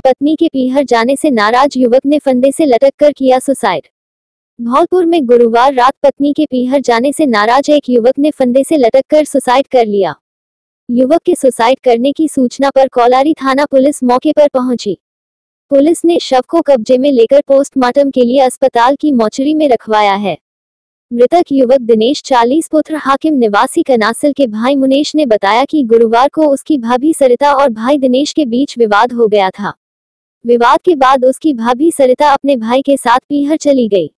पत्नी के पीहर जाने से नाराज युवक ने फंदे से लटक कर किया सुसाइड। धौलपुर में गुरुवार रात पत्नी के पीहर जाने से नाराज एक युवक ने फंदे से लटक कर सुसाइड कर लिया। युवक के सुसाइड करने की सूचना पर कौलारी थाना पुलिस मौके पर पहुंची। पुलिस ने शव को कब्जे में लेकर पोस्टमार्टम के लिए अस्पताल की मोर्चरी में रखवाया है। मृतक युवक दिनेश 40 पुत्र हाकिम निवासी कनासिल के भाई मुनेश ने बताया कि गुरुवार को उसकी भाभी सरिता और भाई दिनेश के बीच विवाद हो गया था। विवाद के बाद उसकी भाभी सरिता अपने भाई के साथ पीहर चली गई।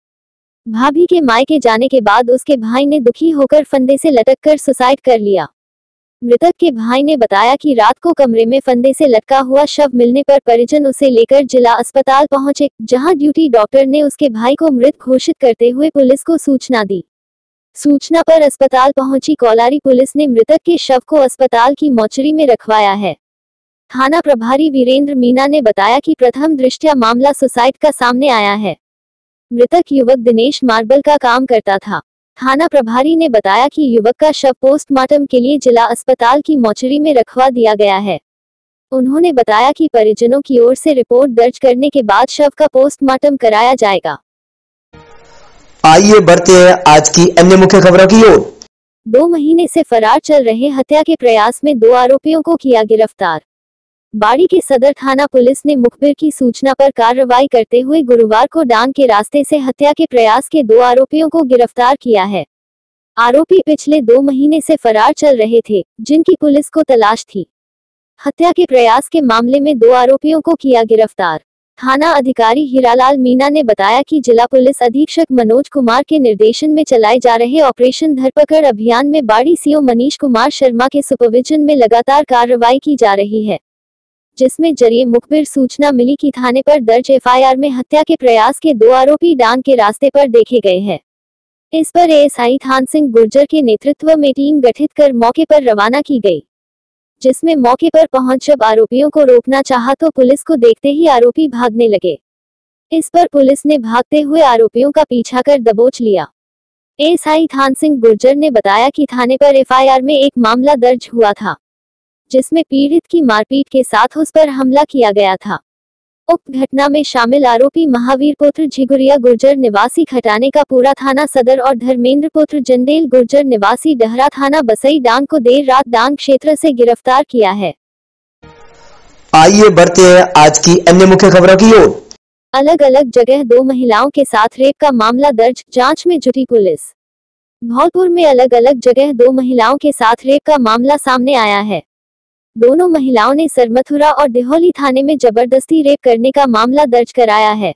भाभी के मायके जाने के बाद उसके भाई ने दुखी होकर फंदे से लटककर सुसाइड कर लिया। मृतक के भाई ने बताया कि रात को कमरे में फंदे से लटका हुआ शव मिलने पर परिजन उसे लेकर जिला अस्पताल पहुंचे, जहां ड्यूटी डॉक्टर ने उसके भाई को मृत घोषित करते हुए पुलिस को सूचना दी। सूचना पर अस्पताल पहुंची कौलारी पुलिस ने मृतक के शव को अस्पताल की मोर्चरी में रखवाया है। थाना प्रभारी वीरेंद्र मीना ने बताया कि प्रथम दृष्टया मामला सुसाइड का सामने आया है। मृतक युवक दिनेश मार्बल का काम करता था। थाना प्रभारी ने बताया कि युवक का शव पोस्टमार्टम के लिए जिला अस्पताल की मोर्चरी में रखवा दिया गया है। उन्होंने बताया कि परिजनों की ओर से रिपोर्ट दर्ज करने के बाद शव का पोस्टमार्टम कराया जाएगा। आइए बढ़ते हैं आज की अन्य मुख्य खबरों की ओर। 2 महीने से फरार चल रहे हत्या के प्रयास में 2 आरोपियों को किया गिरफ्तार। बाड़ी के सदर थाना पुलिस ने मुखबिर की सूचना पर कार्रवाई करते हुए गुरुवार को डांग के रास्ते से हत्या के प्रयास के 2 आरोपियों को गिरफ्तार किया है। आरोपी पिछले 2 महीने से फरार चल रहे थे, जिनकी पुलिस को तलाश थी। हत्या के प्रयास के मामले में 2 आरोपियों को किया गिरफ्तार। थाना अधिकारी हीरालाल मीना ने बताया कि जिला पुलिस अधीक्षक मनोज कुमार के निर्देशन में चलाए जा रहे ऑपरेशन धरपकड़ अभियान में बाड़ी सीओ मनीष कुमार शर्मा के सुपरविजन में लगातार कार्रवाई की जा रही है, जिसमें जरिए मुखबिर सूचना मिली कि थाने पर दर्ज एफआईआर में हत्या के प्रयास के 2 आरोपी डांग के रास्ते पर देखे गए हैं। इस पर एएसआई थान सिंह गुर्जर के नेतृत्व में टीम गठित कर मौके पर रवाना की गई, जिसमें मौके पर पहुंच जब आरोपियों को रोकना चाहा तो पुलिस को देखते ही आरोपी भागने लगे। इस पर पुलिस ने भागते हुए आरोपियों का पीछा कर दबोच लिया। एएसआई थान सिंह गुर्जर ने बताया कि थाने पर एफआईआर में एक मामला दर्ज हुआ था, जिसमें पीड़ित की मारपीट के साथ उस पर हमला किया गया था। उक्त घटना में शामिल आरोपी महावीर पुत्र झिगुरिया गुर्जर निवासी खटाने का पूरा थाना सदर और धर्मेंद्र पुत्र जंडेल गुर्जर निवासी डहरा थाना बसई डांग को देर रात डांग क्षेत्र से गिरफ्तार किया है। आइए बढ़ते हैं आज की अन्य मुख्य खबरों की ओर। अलग अलग जगह 2 महिलाओं के साथ रेप का मामला दर्ज, जांच में जुटी पुलिस। धौलपुर में अलग अलग जगह 2 महिलाओं के साथ रेप का मामला सामने आया है। दोनों महिलाओं ने सरमथुरा और दिहोली थाने में जबरदस्ती रेप करने का मामला दर्ज कराया है।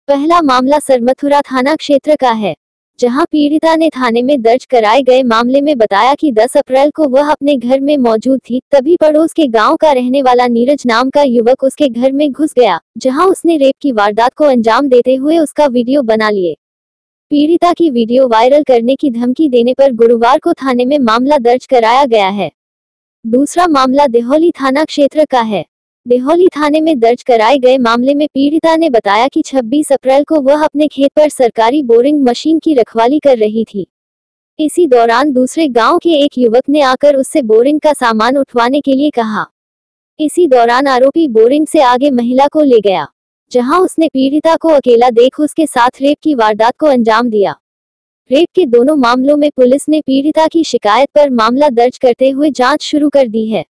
पहला मामला सरमथुरा थाना क्षेत्र का है, जहां पीड़िता ने थाने में दर्ज कराए गए मामले में बताया कि 10 अप्रैल को वह अपने घर में मौजूद थी, तभी पड़ोस के गांव का रहने वाला नीरज नाम का युवक उसके घर में घुस गया, जहां उसने रेप की वारदात को अंजाम देते हुए उसका वीडियो बना लिए। पीड़िता की वीडियो वायरल करने की धमकी देने पर गुरुवार को थाने में मामला दर्ज कराया गया है। दूसरा मामला दिहोली थाना क्षेत्र का है। दिहोली थाने में दर्ज कराए गए मामले में पीड़िता ने बताया कि 26 अप्रैल को वह अपने खेत पर सरकारी बोरिंग मशीन की रखवाली कर रही थी। इसी दौरान दूसरे गांव के एक युवक ने आकर उससे बोरिंग का सामान उठवाने के लिए कहा। इसी दौरान आरोपी बोरिंग से आगे महिला को ले गया, जहां उसने पीड़िता को अकेला देख उसके साथ रेप की वारदात को अंजाम दिया। रेप के दोनों मामलों में पुलिस ने पीड़िता की शिकायत पर मामला दर्ज करते हुए जांच शुरू कर दी है।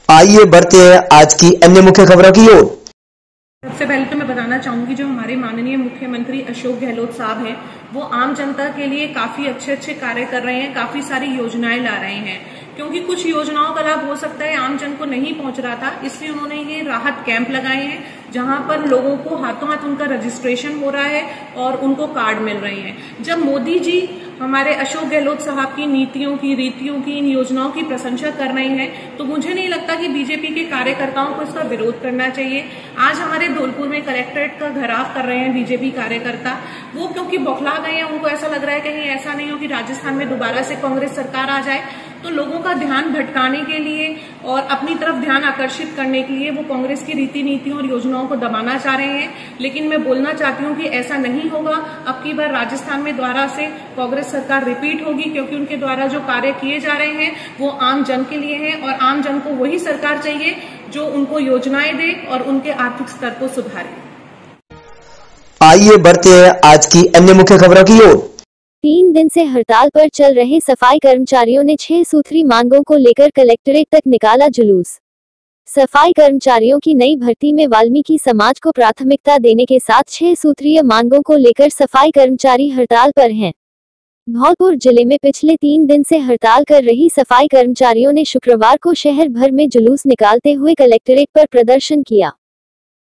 आइए बढ़ते हैं आज की अन्य मुख्य खबरों की ओर। सबसे पहले तो मैं बताना चाहूंगी, जो हमारे माननीय मुख्यमंत्री अशोक गहलोत साहब हैं, वो आम जनता के लिए काफी अच्छे कार्य कर रहे हैं, काफी सारी योजनाएं ला रहे हैं। क्योंकि कुछ योजनाओं का लाभ हो सकता है आम जन को नहीं पहुंच रहा था, इसलिए उन्होंने ये राहत कैंप लगाए हैं, जहां पर लोगों को हाथों हाथ उनका रजिस्ट्रेशन हो रहा है और उनको कार्ड मिल रहे हैं। जब मोदी जी हमारे अशोक गहलोत साहब की नीतियों की, रीतियों की, इन योजनाओं की प्रशंसा कर रहे हैं, तो मुझे नहीं लगता कि बीजेपी के कार्यकर्ताओं को इसका विरोध करना चाहिए। आज हमारे धौलपुर में कलेक्ट्रेट का घेराव कर रहे हैं बीजेपी कार्यकर्ता, वो क्योंकि बौखला गए हैं, उनको ऐसा लग रहा है कहीं ऐसा नहीं हो कि राजस्थान में दोबारा से कांग्रेस सरकार आ जाए। तो लोगों का ध्यान भटकाने के लिए और अपनी तरफ ध्यान आकर्षित करने के लिए वो कांग्रेस की रीति नीतियों और योजनाओं को दबाना चाह रहे हैं। लेकिन मैं बोलना चाहती हूँ कि ऐसा नहीं होगा। अब की बार राजस्थान में दोबारा से कांग्रेस सरकार रिपीट होगी, क्योंकि उनके द्वारा जो कार्य किए जा रहे हैं वो आम जन के लिए हैं और आम जन को वही सरकार चाहिए जो उनको योजनाएं दे और उनके आर्थिक स्तर को सुधारे। आइए बढ़ते हैं आज की अन्य मुख्य खबरों की ओर। 3 दिन से हड़ताल पर चल रहे सफाई कर्मचारियों ने 6 सूत्री मांगों को लेकर कलेक्ट्रेट तक निकाला जुलूस। सफाई कर्मचारियों की नई भर्ती में वाल्मीकि समाज को प्राथमिकता देने के साथ 6 सूत्रीय मांगों को लेकर सफाई कर्मचारी हड़ताल पर हैं। धौलपुर जिले में पिछले 3 दिन से हड़ताल कर रही सफाई कर्मचारियों ने शुक्रवार को शहर भर में जुलूस निकालते हुए कलेक्ट्रेट पर प्रदर्शन किया।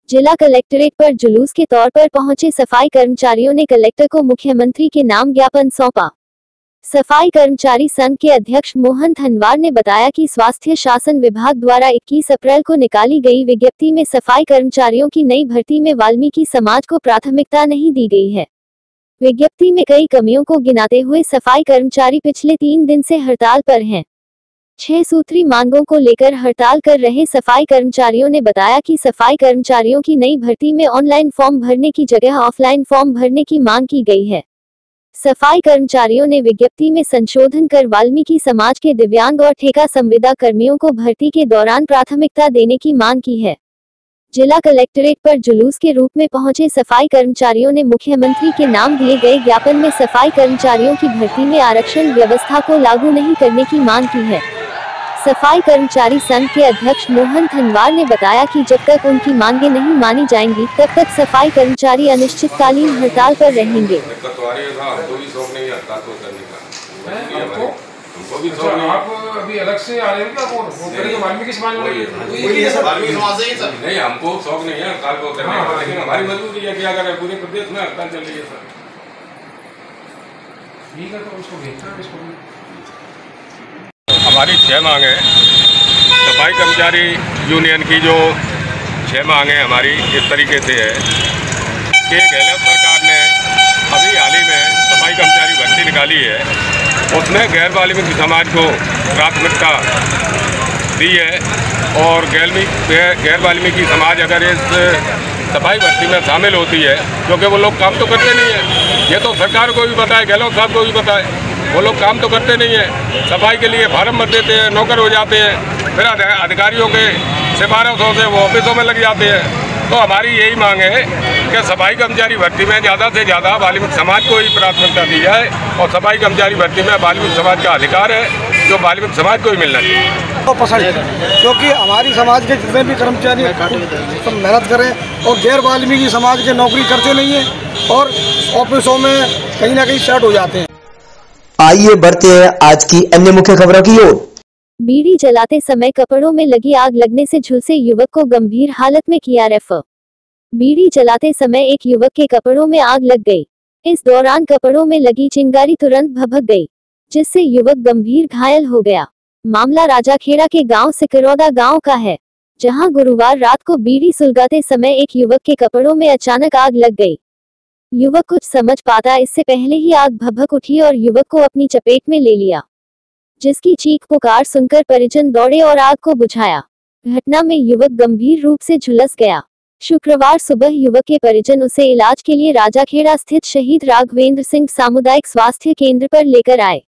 जिला कलेक्ट्रेट पर जुलूस के तौर पर पहुंचे सफाई कर्मचारियों ने कलेक्टर को मुख्यमंत्री के नाम ज्ञापन सौंपा। सफाई कर्मचारी संघ के अध्यक्ष मोहन धनवार ने बताया कि स्वास्थ्य शासन विभाग द्वारा 21 अप्रैल को निकाली गई विज्ञप्ति में सफाई कर्मचारियों की नई भर्ती में वाल्मीकि समाज को प्राथमिकता नहीं दी गई है। विज्ञप्ति में कई कमियों को गिनाते हुए सफाई कर्मचारी पिछले 3 दिन से हड़ताल पर हैं। 6 सूत्री मांगों को लेकर हड़ताल कर रहे सफाई कर्मचारियों ने बताया कि सफाई कर्मचारियों की नई भर्ती में ऑनलाइन फॉर्म भरने की जगह ऑफलाइन फॉर्म भरने की मांग की गई है। सफाई कर्मचारियों ने विज्ञप्ति में संशोधन कर वाल्मीकि समाज के दिव्यांग और ठेका संविदा कर्मियों को भर्ती के दौरान प्राथमिकता देने की मांग की है। जिला कलेक्ट्रेट पर जुलूस के रूप में पहुंचे सफाई कर्मचारियों ने मुख्यमंत्री के नाम दिए गए ज्ञापन में सफाई कर्मचारियों की भर्ती में आरक्षण व्यवस्था को लागू नहीं करने की मांग की है। सफाई कर्मचारी संघ के अध्यक्ष मोहन धनवार ने बताया कि जब तक उनकी मांगें नहीं मानी जाएंगी तब तक सफाई कर्मचारी अनिश्चितकालीन हड़ताल पर रहेंगे। आप अभी अलग से आ रहे हैं क्या? वाल्मीकि समाज नहीं, हमको शौक नहीं है हड़ताल को करने का, लेकिन हमारी मजबूरी है कि अगर पूरे प्रदेश में हड़ताल चल रही है सर। ठीक है, तो उसको देखना है। इसको हमारी 6 मांगे सफाई कर्मचारी यूनियन की, जो 6 मांगे हमारी इस तरीके से है कि गहलोत सरकार ने अभी हाल ही में सफाई कर्मचारी भर्ती निकाली है, उसमें गैर वाल्मीकि समाज को प्राथमिकता दी है और गैर वाल्मीकि समाज अगर इस सफाई भर्ती में शामिल होती है, क्योंकि वो लोग काम तो करते नहीं है, ये तो सरकार को भी पता है, गहलोत साहब को भी पता है, वो लोग काम तो करते नहीं है, सफाई के लिए फार्म भर देते हैं, नौकर हो जाते हैं, फिर अधिकारियों के सिफारिशों से वो ऑफिसों में लग जाते हैं। तो हमारी यही मांग है कि सफाई कर्मचारी भर्ती में ज़्यादा से ज़्यादा वाल्मीकि समाज को ही प्राथमिकता दी जाए और सफाई कर्मचारी भर्ती में वाल्मीकि समाज का अधिकार है जो वाल्मीकि समाज को ही मिलना चाहिए। तो पसंद है, क्योंकि हमारी समाज के जितने भी कर्मचारी सब मेहनत करें और गैर वाल्मीकि समाज के नौकरी करते नहीं है और ऑफिसों में कहीं ना कहीं सेट हो जाते हैं। आइए बढ़ते हैं आज की अन्य मुख्य खबरों की ओर। बीड़ी जलाते समय कपड़ों में लगी आग लगने से झुलसे युवक को गंभीर हालत में किया रेफर। बीड़ी जलाते समय एक युवक के कपड़ों में आग लग गई। इस दौरान कपड़ों में लगी चिंगारी तुरंत भभक गई, जिससे युवक गंभीर घायल हो गया। मामला राजाखेड़ा के गांव सिकरौदा गांव का है, जहां गुरुवार रात को बीड़ी सुलगाते समय एक युवक के कपड़ों में अचानक आग लग गई। युवक कुछ समझ पाता इससे पहले ही आग भभक उठी और युवक को अपनी चपेट में ले लिया, जिसकी चीख पुकार सुनकर परिजन दौड़े और आग को बुझाया। घटना में युवक गंभीर रूप से झुलस गया। शुक्रवार सुबह युवक के परिजन उसे इलाज के लिए राजाखेड़ा स्थित शहीद राघवेंद्र सिंह सामुदायिक स्वास्थ्य केंद्र पर लेकर आए,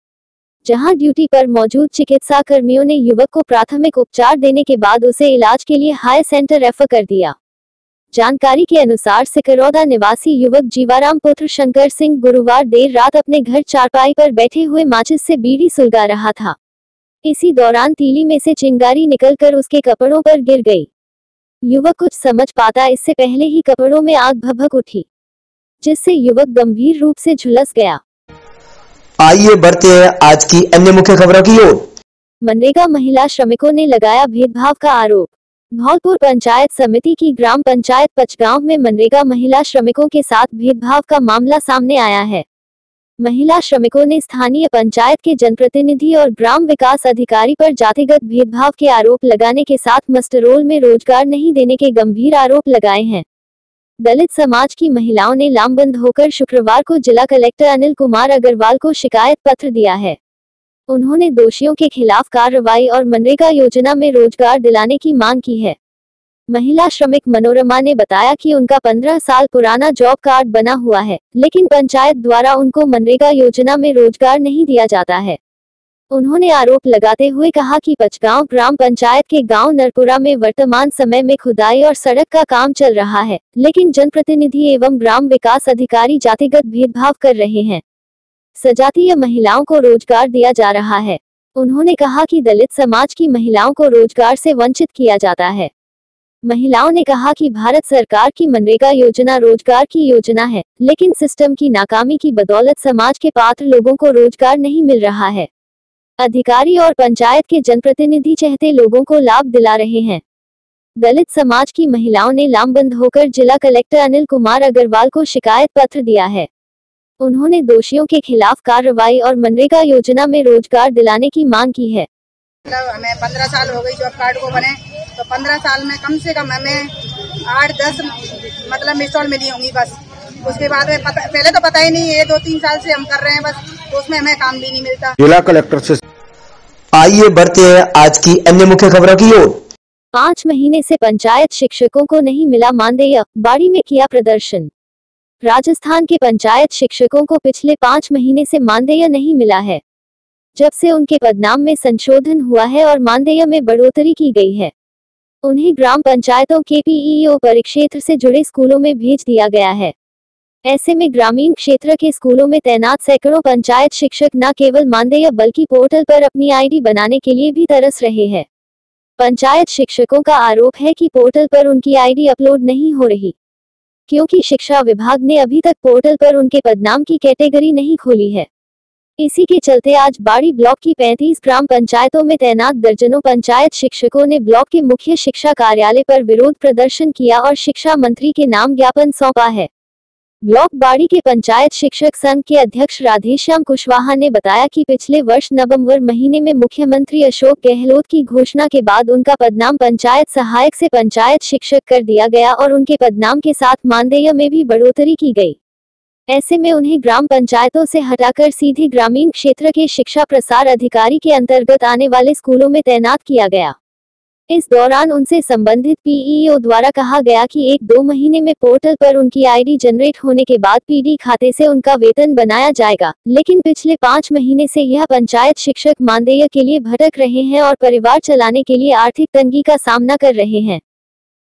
जहां ड्यूटी पर मौजूद चिकित्सा कर्मियों ने युवक को प्राथमिक उपचार देने के बाद उसे इलाज के लिए हाई सेंटर रेफर कर दिया। जानकारी के अनुसार सिकरौदा निवासी युवक जीवाराम पुत्र शंकर सिंह गुरुवार देर रात अपने घर चारपाई पर बैठे हुए माचिस से बीड़ी सुलगा रहा था। इसी दौरान तीली में से चिंगारी निकलकर उसके कपड़ों पर गिर गई। युवक कुछ समझ पाता इससे पहले ही कपड़ों में आग भभक उठी, जिससे युवक गंभीर रूप से झुलस गया। आइए बढ़ते हैं आज की अन्य मुख्य खबरों की ओर। मनरेगा महिला श्रमिकों ने लगाया भेदभाव का आरोप। धौलपुर पंचायत समिति की ग्राम पंचायत पचगांव में मनरेगा महिला श्रमिकों के साथ भेदभाव का मामला सामने आया है। महिला श्रमिकों ने स्थानीय पंचायत के जनप्रतिनिधि और ग्राम विकास अधिकारी पर जातिगत भेदभाव के आरोप लगाने के साथ मस्टरोल में रोजगार नहीं देने के गंभीर आरोप लगाए हैं। दलित समाज की महिलाओं ने लामबंद होकर शुक्रवार को जिला कलेक्टर अनिल कुमार अग्रवाल को शिकायत पत्र दिया है। उन्होंने दोषियों के खिलाफ कार्रवाई और मनरेगा योजना में रोजगार दिलाने की मांग की है। महिला श्रमिक मनोरमा ने बताया कि उनका 15 साल पुराना जॉब कार्ड बना हुआ है, लेकिन पंचायत द्वारा उनको मनरेगा योजना में रोजगार नहीं दिया जाता है। उन्होंने आरोप लगाते हुए कहा कि पचगांव ग्राम पंचायत के गांव नरपुरा में वर्तमान समय में खुदाई और सड़क का काम चल रहा है, लेकिन जनप्रतिनिधि एवं ग्राम विकास अधिकारी जातिगत भेदभाव कर रहे हैं। सजातीय महिलाओं को रोजगार दिया जा रहा है। उन्होंने कहा कि दलित समाज की महिलाओं को रोजगार से वंचित किया जाता है। महिलाओं ने कहा कि भारत सरकार की मनरेगा योजना रोजगार की योजना है, लेकिन सिस्टम की नाकामी की बदौलत समाज के पात्र लोगों को रोजगार नहीं मिल रहा है। अधिकारी और पंचायत के जनप्रतिनिधि चाहते लोगों को लाभ दिला रहे हैं। दलित समाज की महिलाओं ने लामबंद होकर जिला कलेक्टर अनिल कुमार अग्रवाल को शिकायत पत्र दिया है। उन्होंने दोषियों के खिलाफ कार्रवाई और मनरेगा योजना में रोजगार दिलाने की मांग की है। हमें 15 साल हो गई जॉब कार्ड को बने, तो 15 साल में कम से कम हमें 8-10 मतलब मिसॉल मिली होंगी बस। उसके बाद में पहले तो पता ही नहीं है, 2-3 साल से हम कर रहे हैं बस, तो उसमें हमें काम भी नहीं मिलता। जिला कलेक्टर से आइए बढ़ते हैं आज की अन्य मुख्य खबरों की ओर। 5 महीने से पंचायत शिक्षकों को नहीं मिला मानदेय, बाड़ी में किया प्रदर्शन। राजस्थान के पंचायत शिक्षकों को पिछले 5 महीने से मानदेय नहीं मिला है, जब से उनके पदनाम में संशोधन हुआ है और मानदेय में बढ़ोतरी की गई है। उन्हें ग्राम पंचायतों के पीईओ परिक्षेत्र से जुड़े स्कूलों में भेज दिया गया है। ऐसे में ग्रामीण क्षेत्र के स्कूलों में तैनात सैकड़ों पंचायत शिक्षक न केवल मानदेय बल्कि पोर्टल पर अपनी आईडी बनाने के लिए भी तरस रहे हैं। पंचायत शिक्षकों का आरोप है कि पोर्टल पर उनकी आईडी अपलोड नहीं हो रही, क्योंकि शिक्षा विभाग ने अभी तक पोर्टल पर उनके पदनाम की कैटेगरी नहीं खोली है। इसी के चलते आज बाड़ी ब्लॉक की 35 ग्राम पंचायतों में तैनात दर्जनों पंचायत शिक्षकों ने ब्लॉक के मुख्य शिक्षा कार्यालय पर विरोध प्रदर्शन किया और शिक्षा मंत्री के नाम ज्ञापन सौंपा है। ब्लॉक बाड़ी के पंचायत शिक्षक संघ के अध्यक्ष राधेश्याम कुशवाहा ने बताया कि पिछले वर्ष नवंबर महीने में मुख्यमंत्री अशोक गहलोत की घोषणा के बाद उनका पदनाम पंचायत सहायक से पंचायत शिक्षक कर दिया गया और उनके पदनाम के साथ मानदेय में भी बढ़ोतरी की गई। ऐसे में उन्हें ग्राम पंचायतों से हटाकर सीधे ग्रामीण क्षेत्र के शिक्षा प्रसार अधिकारी के अंतर्गत आने वाले स्कूलों में तैनात किया गया। इस दौरान उनसे संबंधित पीईओ द्वारा कहा गया कि 1-2 महीने में पोर्टल पर उनकी आईडी जनरेट होने के बाद पीडी खाते से उनका वेतन बनाया जाएगा, लेकिन पिछले 5 महीने से यह पंचायत शिक्षक मानदेय के लिए भटक रहे हैं और परिवार चलाने के लिए आर्थिक तंगी का सामना कर रहे हैं।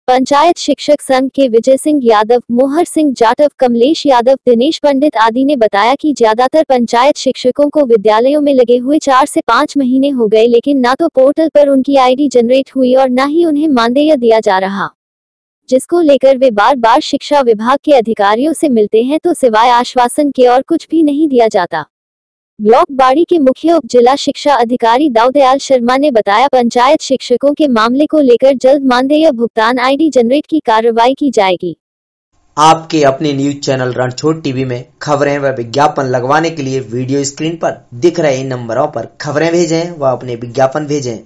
पंचायत शिक्षक संघ के विजय सिंह यादव, मोहर सिंह जाटव, कमलेश यादव, दिनेश पंडित आदि ने बताया कि ज्यादातर पंचायत शिक्षकों को विद्यालयों में लगे हुए 4 से 5 महीने हो गए, लेकिन ना तो पोर्टल पर उनकी आईडी जनरेट हुई और ना ही उन्हें मानदेय दिया जा रहा, जिसको लेकर वे बार बार शिक्षा विभाग के अधिकारियों से मिलते हैं तो सिवाय आश्वासन के और कुछ भी नहीं दिया जाता। ब्लॉक बाड़ी के मुख्य उप जिला शिक्षा अधिकारी दाऊदयाल शर्मा ने बताया, पंचायत शिक्षकों के मामले को लेकर जल्द मानदेय भुगतान आईडी जनरेट की कार्रवाई की जाएगी। आपके अपने न्यूज चैनल रणछोड़ टीवी में खबरें व विज्ञापन लगवाने के लिए वीडियो स्क्रीन पर दिख रहे इन नंबरों पर खबरें भेजें व अपने विज्ञापन भेजें।